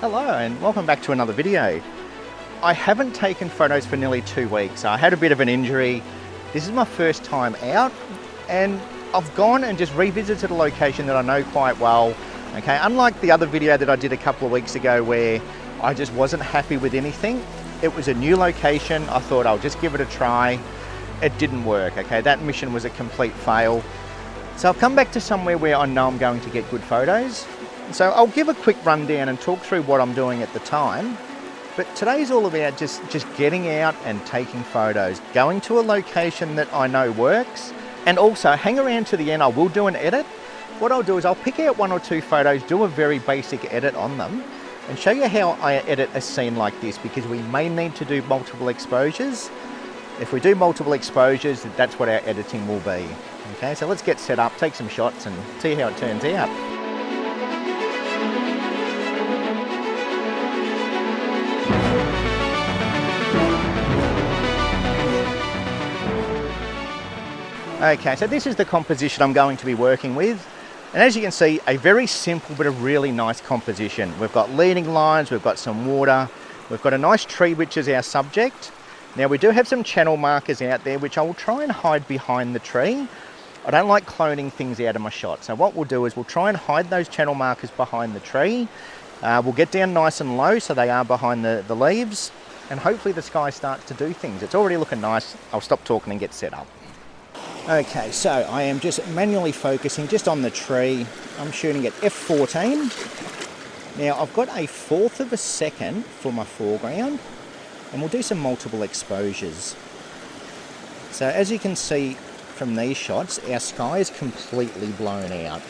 Hello and welcome back to another video. I haven't taken photos for nearly 2 weeks. I had a bit of an injury. This is my first time out and I've gone and just revisited a location that I know quite well. Okay, unlike the other video that I did a couple of weeks ago where I just wasn't happy with anything. It was a new location. I thought I'll just give it a try. It didn't work, okay? That mission was a complete fail. So I've come back to somewhere where I know I'm going to get good photos. So I'll give a quick rundown and talk through what I'm doing at the time. But today's all about just getting out and taking photos, going to a location that I know works, and also hang around to the end. I will do an edit. What I'll do is I'll pick out 1 or 2 photos, do a very basic edit on them, and show you how I edit a scene like this, because we may need to do multiple exposures. If we do multiple exposures, that's what our editing will be. Okay, so let's get set up, take some shots and see how it turns out. Okay, so this is the composition I'm going to be working with. And as you can see, a very simple but a really nice composition. We've got leading lines, we've got some water, we've got a nice tree which is our subject. Now we do have some channel markers out there which I will try and hide behind the tree. I don't like cloning things out of my shot. So what we'll do is we'll try and hide those channel markers behind the tree. We'll get down nice and low so they are behind the leaves. And hopefully the sky starts to do things. It's already looking nice. I'll stop talking and get set up. Okay, so I am just manually focusing just on the tree. I'm shooting at f14. Now I've got a 1/4 of a second for my foreground and we'll do some multiple exposures. So as you can see from these shots, our sky is completely blown out.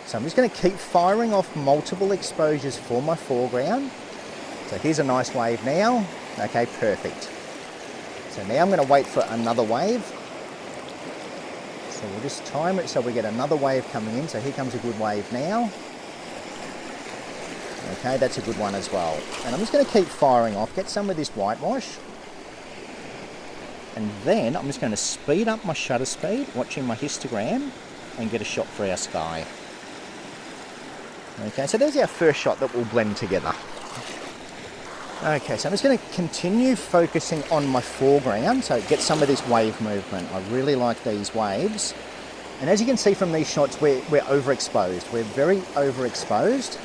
So I'm just going to keep firing off multiple exposures for my foreground. So here's a nice wave now. Okay, perfect. So now I'm going to wait for another wave. So we'll just time it so we get another wave coming in. So here comes a good wave now. Okay, that's a good one as well. And I'm just going to keep firing off, get some of this whitewash. And then I'm just going to speed up my shutter speed, watching my histogram, and get a shot for our sky. Okay, so there's our first shot that will blend together. Okay, so I'm just going to continue focusing on my foreground, so get some of this wave movement. I really like these waves. And as you can see from these shots, we're overexposed. We're very overexposed.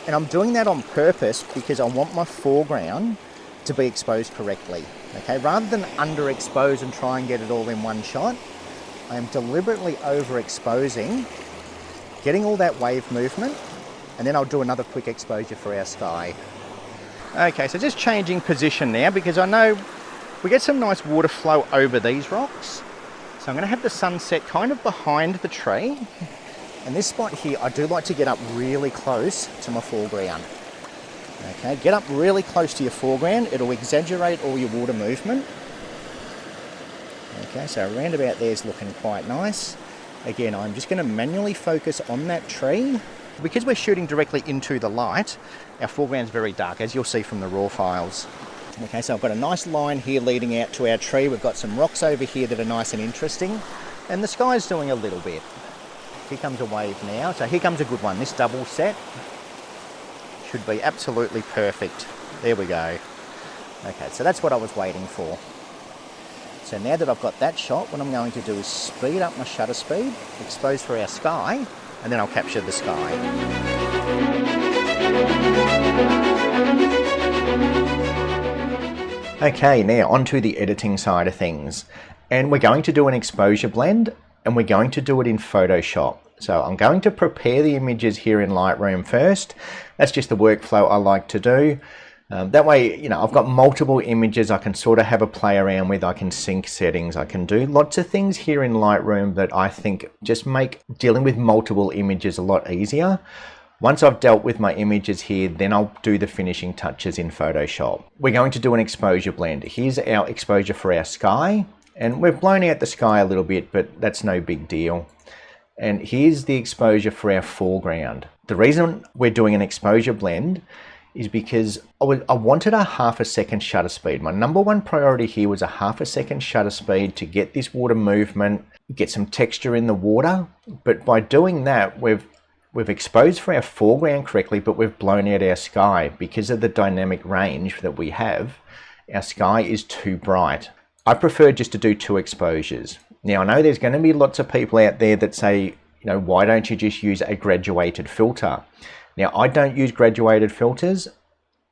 And I'm doing that on purpose because I want my foreground to be exposed correctly. Okay, rather than underexpose and try and get it all in one shot, I am deliberately overexposing, getting all that wave movement, and then I'll do another quick exposure for our sky. Okay, so just changing position now because I know we get some nice water flow over these rocks. So I'm going to have the sunset kind of behind the tree. And this spot here, I do like to get up really close to my foreground. Okay, get up really close to your foreground. It'll exaggerate all your water movement. Okay, so around about there is looking quite nice. Again, I'm just going to manually focus on that tree. Because we're shooting directly into the light, our foreground's very dark, as you'll see from the raw files. Okay, so I've got a nice line here leading out to our tree. We've got some rocks over here that are nice and interesting. And the sky's doing a little bit. Here comes a wave now. So here comes a good one. This double set should be absolutely perfect. There we go. Okay, so that's what I was waiting for. So now that I've got that shot, what I'm going to do is speed up my shutter speed, expose for our sky, and then I'll capture the sky. Okay, now onto the editing side of things. And we're going to do an exposure blend, and we're going to do it in Photoshop. So I'm going to prepare the images here in Lightroom first. That's just the workflow I like to do. That way, you know, I've got multiple images I can sort of have a play around with. I can sync settings. I can do lots of things here in Lightroom that I think just make dealing with multiple images a lot easier. Once I've dealt with my images here, then I'll do the finishing touches in Photoshop. We're going to do an exposure blend. Here's our exposure for our sky. And we've blown out the sky a little bit, but that's no big deal. And here's the exposure for our foreground. The reason we're doing an exposure blend is because I wanted a 1/2 second shutter speed. My number one priority here was a 1/2 second shutter speed to get this water movement, get some texture in the water. But by doing that, we've we've exposed for our foreground correctly, but we've blown out our sky. Because of the dynamic range that we have, our sky is too bright. I prefer just to do 2 exposures. Now, I know there's going to be lots of people out there that say, you know, why don't you just use a graduated filter? Now, I don't use graduated filters.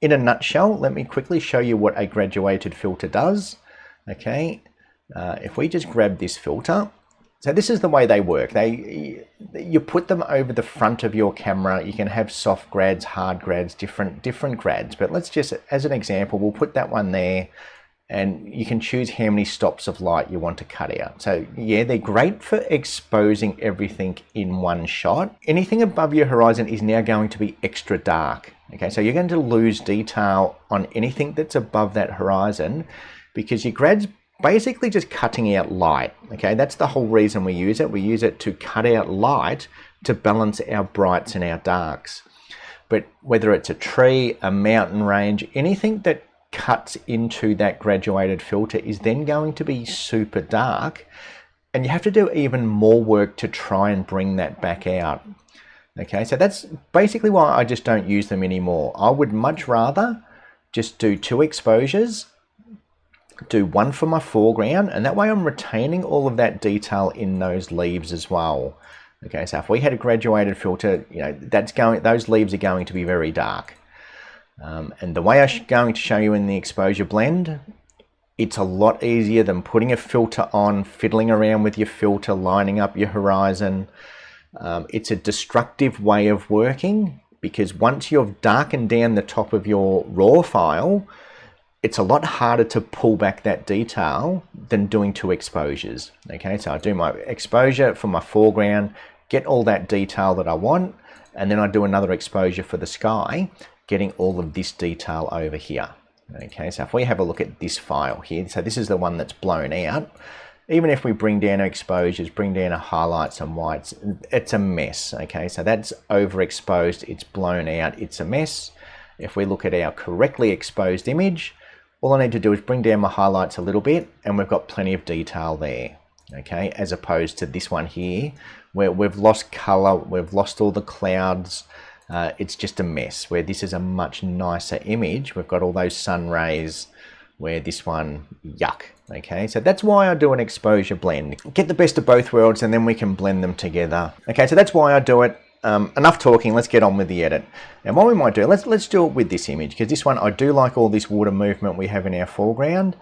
In a nutshell, let me quickly show you what a graduated filter does. Okay, if we just grab this filter, so this is the way they work. You put them over the front of your camera. You can have soft grads, hard grads, different grads. But let's just, as an example, we'll put that one there, and you can choose how many stops of light you want to cut out. So yeah, they're great for exposing everything in one shot. Anything above your horizon is now going to be extra dark. Okay, so you're going to lose detail on anything that's above that horizon because your grad's basically just cutting out light. Okay, that's the whole reason we use it. We use it to cut out light to balance our brights and our darks. But whether it's a tree, a mountain range, anything that cuts into that graduated filter is then going to be super dark, and you have to do even more work to try and bring that back out. Okay, so that's basically why I just don't use them anymore. I would much rather just do 2 exposures, do 1 for my foreground, and that way I'm retaining all of that detail in those leaves as well. Okay, so if we had a graduated filter, you know, those leaves are going to be very dark. And the way I'm going to show you in the exposure blend, it's a lot easier than putting a filter on, fiddling around with your filter, lining up your horizon. It's a destructive way of working because once you've darkened down the top of your raw file, it's a lot harder to pull back that detail than doing 2 exposures. Okay, so I do my exposure for my foreground, get all that detail that I want, and then I do another exposure for the sky, getting all of this detail over here. Okay, so if we have a look at this file here, so this is the one that's blown out. Even if we bring down our exposures, bring down our highlights and whites, it's a mess. Okay, so that's overexposed, it's blown out, it's a mess. If we look at our correctly exposed image, all I need to do is bring down my highlights a little bit and we've got plenty of detail there. Okay, as opposed to this one here, where we've lost color, we've lost all the clouds. It's just a mess, where this is a much nicer image. We've got all those sun rays, where this one, yuck. Okay, so that's why I do an exposure blend. Get the best of both worlds and then we can blend them together. Okay, so that's why I do it. Enough talking, let's get on with the edit. And what we might do, let's do it with this image, because this one, I do like all this water movement we have in our foreground.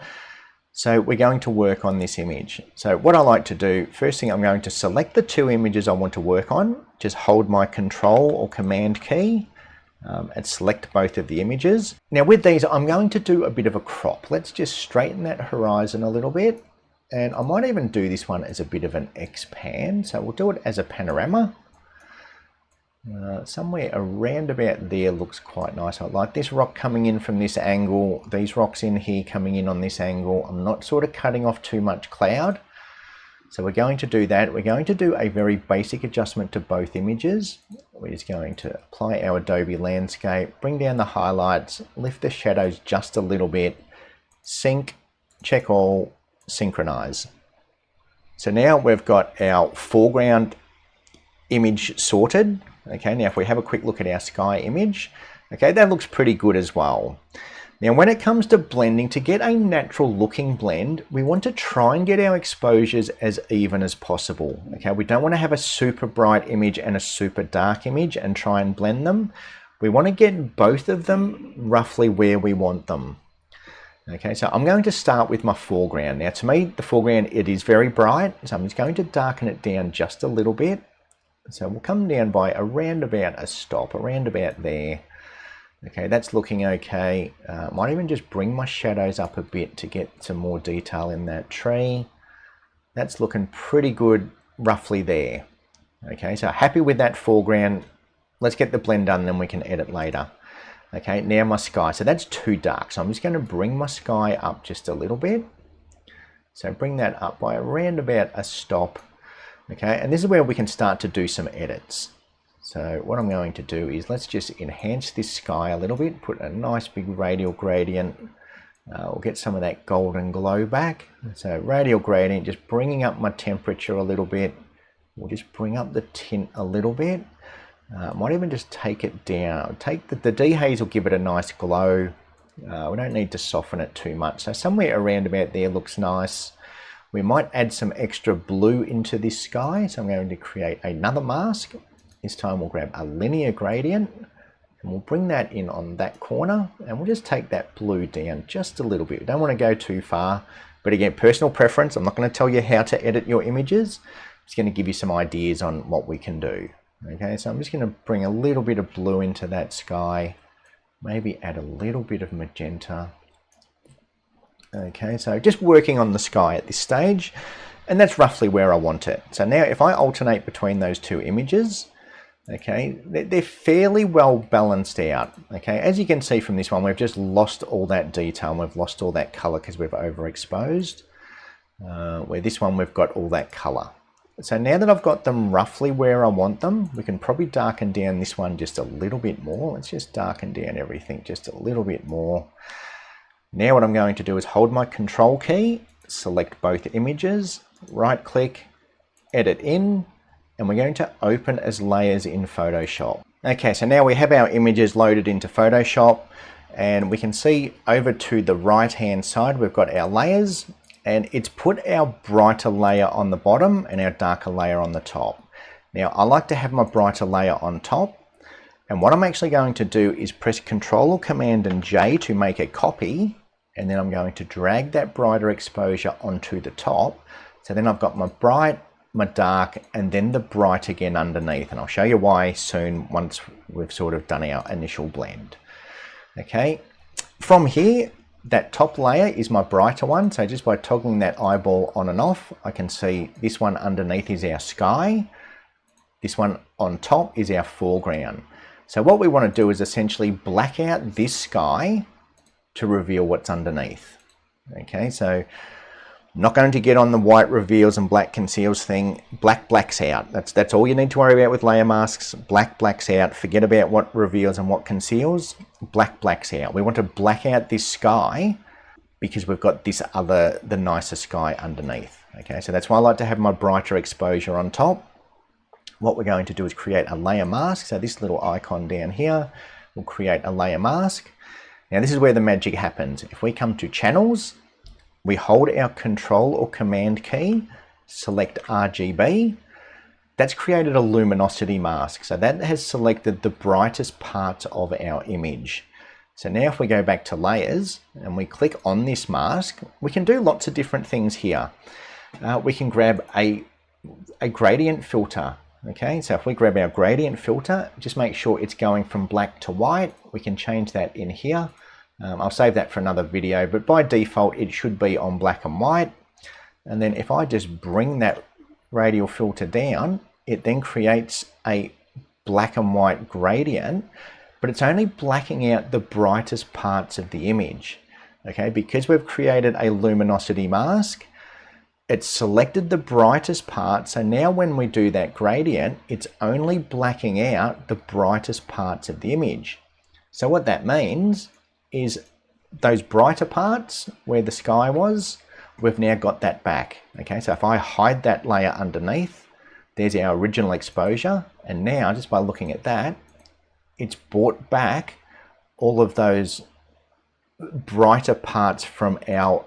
So we're going to work on this image. So what I like to do, first thing, I'm going to select the 2 images I want to work on. Just hold my Control or Command key and select both of the images. Now with these, I'm going to do a bit of a crop. Let's just straighten that horizon a little bit. And I might even do this one as a bit of an expand. So we'll do it as a panorama. Somewhere around about there looks quite nice. I like this rock coming in from this angle, these rocks in here coming in on this angle. I'm not sort of cutting off too much cloud. So we're going to do that. We're going to do a very basic adjustment to both images. We're just going to apply our Adobe Landscape, bring down the highlights, lift the shadows just a little bit, sync, check all, synchronize. So now we've got our foreground image sorted. Okay, now if we have a quick look at our sky image, okay, that looks pretty good as well. Now when it comes to blending, to get a natural looking blend, we want to try and get our exposures as even as possible. Okay, we don't want to have a super bright image and a super dark image and try and blend them. We want to get both of them roughly where we want them. Okay, so I'm going to start with my foreground. Now to me, the foreground, it is very bright, so I'm just going to darken it down just a little bit. So we'll come down by around about a stop, around about there. Okay, that's looking okay. Might even just bring my shadows up a bit to get some more detail in that tree. That's looking pretty good, roughly there. Okay, so happy with that foreground. Let's get the blend done, then we can edit later. Okay, now my sky. So that's too dark. So I'm just going to bring my sky up just a little bit. So bring that up by around about a stop. Okay, and this is where we can start to do some edits. So what I'm going to do is let's just enhance this sky a little bit, put a nice big radial gradient. We'll get some of that golden glow back. So radial gradient, just bringing up my temperature a little bit. We'll just bring up the tint a little bit. Might even just take it down. Take the dehaze will give it a nice glow. We don't need to soften it too much. So somewhere around about there looks nice. We might add some extra blue into this sky. So I'm going to create another mask. This time we'll grab a linear gradient and we'll bring that in on that corner, and we'll just take that blue down just a little bit. We don't want to go too far, but again, personal preference. I'm not going to tell you how to edit your images. I'm just going to give you some ideas on what we can do. Okay, so I'm just going to bring a little bit of blue into that sky, maybe add a little bit of magenta. Okay, so just working on the sky at this stage, and that's roughly where I want it. So now if I alternate between those two images, okay, they're fairly well balanced out. Okay, as you can see from this one, we've just lost all that detail and we've lost all that color because we've overexposed. Where this one, we've got all that color. So now that I've got them roughly where I want them, we can probably darken down this one just a little bit more. Let's just darken down everything just a little bit more. Now what I'm going to do is hold my control key, select both images, right click, edit in, and we're going to open as layers in Photoshop. Okay, so now we have our images loaded into Photoshop, and we can see over to the right hand side we've got our layers, and it's put our brighter layer on the bottom and our darker layer on the top. Now I like to have my brighter layer on top, and what I'm actually going to do is press Ctrl or Command and J to make a copy, and then I'm going to drag that brighter exposure onto the top. So then I've got my bright, my dark, and then the bright again underneath, and I'll show you why soon once we've sort of done our initial blend. Okay, from here, that top layer is my brighter one, so just by toggling that eyeball on and off, I can see this one underneath is our sky, this one on top is our foreground. So what we want to do is essentially black out this sky to reveal what's underneath. Okay, so I'm not going to get on the white reveals and black conceals thing. Black blacks out. That's all you need to worry about with layer masks. Black blacks out. Forget about what reveals and what conceals. Black blacks out. We want to black out this sky because we've got this other, the nicer sky underneath. Okay, so that's why I like to have my brighter exposure on top. What we're going to do is create a layer mask. So this little icon down here will create a layer mask. Now this is where the magic happens. If we come to channels, we hold our Control or Command key, select RGB. That's created a luminosity mask. So that has selected the brightest parts of our image. So now if we go back to layers and we click on this mask, we can do lots of different things here. We can grab a gradient filter. Okay, so if we grab our gradient filter, just make sure it's going from black to white. We can change that in here. I'll save that for another video, but by default it should be on black and white. And then if I just bring that radial filter down, it then creates a black and white gradient, but it's only blacking out the brightest parts of the image. Okay, because we've created a luminosity mask, it's selected the brightest part, so now when we do that gradient, it's only blacking out the brightest parts of the image. So what that means is those brighter parts where the sky was, we've now got that back. Okay, so if I hide that layer underneath, there's our original exposure, and now just by looking at that, it's brought back all of those brighter parts from our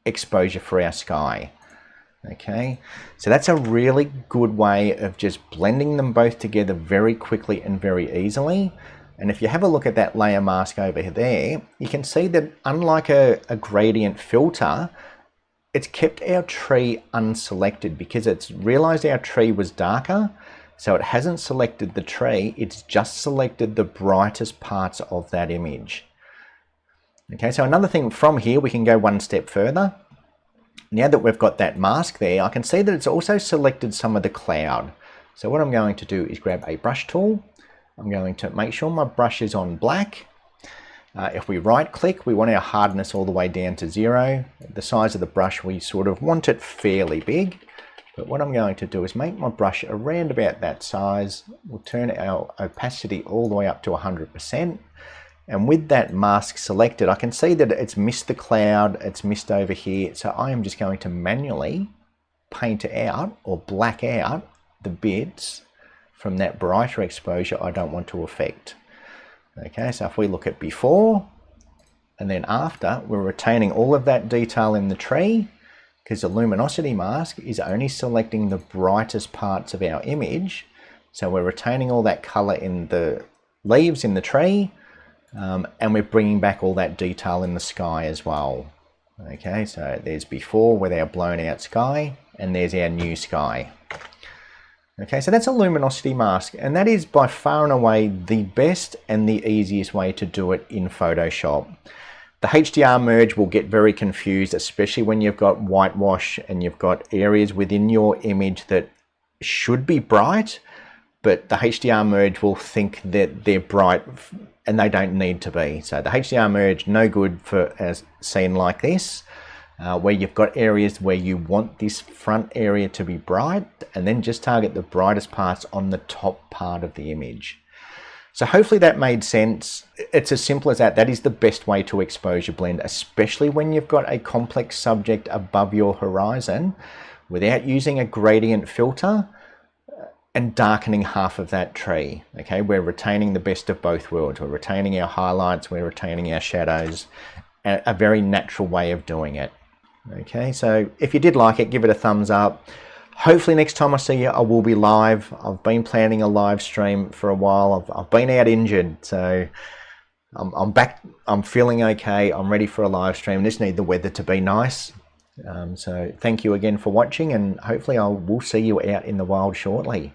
exposure for our sky. Okay, so that's a really good way of just blending them both together very quickly and very easily. And if you have a look at that layer mask over there, you can see that unlike a gradient filter, it's kept our tree unselected because it's realized our tree was darker. So it hasn't selected the tree, it's just selected the brightest parts of that image. Okay, so another thing from here, we can go one step further. Now that we've got that mask there, I can see that it's also selected some of the cloud. So what I'm going to do is grab a brush tool. I'm going to make sure my brush is on black. If we right click, we want our hardness all the way down to 0. The size of the brush, we sort of want it fairly big. But what I'm going to do is make my brush around about that size. We'll turn our opacity all the way up to 100%. And with that mask selected, I can see that it's missed the cloud, it's missed over here. So I am just going to manually paint out or black out the bits from that brighter exposure I don't want to affect. Okay, so if we look at before and then after, we're retaining all of that detail in the tree, because the luminosity mask is only selecting the brightest parts of our image. So we're retaining all that color in the leaves in the tree, and we're bringing back all that detail in the sky as well. Okay, so there's before with our blown out sky, and there's our new sky. Okay, so that's a luminosity mask, and that is by far and away the best and the easiest way to do it in Photoshop. The HDR merge will get very confused, especially when you've got whitewash and you've got areas within your image that should be bright, but the HDR merge will think that they're bright and they don't need to be. So the HDR merge, no good for a scene like this, where you've got areas where you want this front area to be bright, and then just target the brightest parts on the top part of the image. So hopefully that made sense. It's as simple as that. That is the best way to exposure blend, especially when you've got a complex subject above your horizon, without using a gradient filter and darkening half of that tree. Okay, we're retaining the best of both worlds. We're retaining our highlights, we're retaining our shadows, a very natural way of doing it. Okay, so if you did like it, give it a thumbs up. Hopefully next time I see you, I will be live. I've been planning a live stream for a while. I've been out injured, so I'm back. I'm feeling okay. I'm ready for a live stream. Just need the weather to be nice. So thank you again for watching, and hopefully I will see you out in the wild shortly.